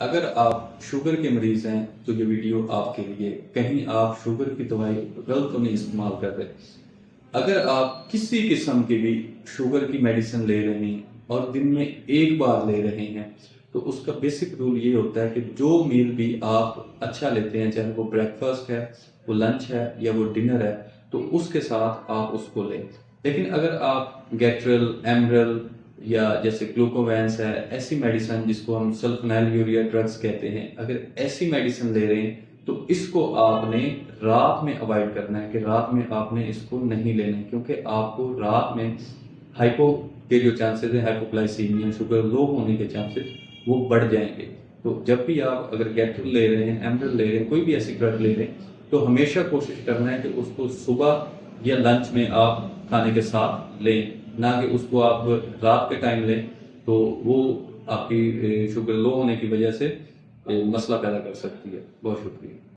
اگر آپ شوگر کے مریض ہیں تو یہ ویڈیو آپ کے لیے، کہیں آپ شوگر کی دوائی غلط تو نہیں استعمال کر رہے۔ اگر آپ کسی قسم کی بھی شوگر کی میڈیسن لے رہے ہیں اور دن میں ایک بار لے رہے ہیں تو اس کا بیسک رول یہ ہوتا ہے کہ جو میل بھی آپ اچھا لیتے ہیں، چاہے وہ بریک فاسٹ ہے، وہ لنچ ہے یا وہ ڈنر ہے، تو اس کے ساتھ آپ اس کو لیں۔ لیکن اگر آپ گیٹرل، ایمرل یا جیسے گلوکووینس ہے، ایسی میڈیسن جس کو ہم سلفونیل یوریا ڈرگز کہتے ہیں، اگر ایسی میڈیسن لے رہے ہیں تو اس کو آپ نے رات میں اوائڈ کرنا ہے کہ رات میں آپ نے اس کو نہیں لینا ہے، کیونکہ آپ کو رات میں ہائپو کے جو چانسز ہیں، ہائپوگلائسیمیا، شوگر لو ہونے کے چانسز وہ بڑھ جائیں گے۔ تو جب بھی آپ اگر گیٹرل لے رہے ہیں، ایمرل لے رہے ہیں، کوئی بھی ایسی ڈرگ لے رہے ہیں، تو ہمیشہ کوشش کرنا ہے کہ اس کو صبح یا لنچ میں آپ کھانے کے ساتھ لیں، نہ کہ اس کو آپ رات کے ٹائم لیں، تو وہ آپ کی شوگر لو ہونے کی وجہ سے مسئلہ پیدا کر سکتی ہے۔ بہت شکریہ۔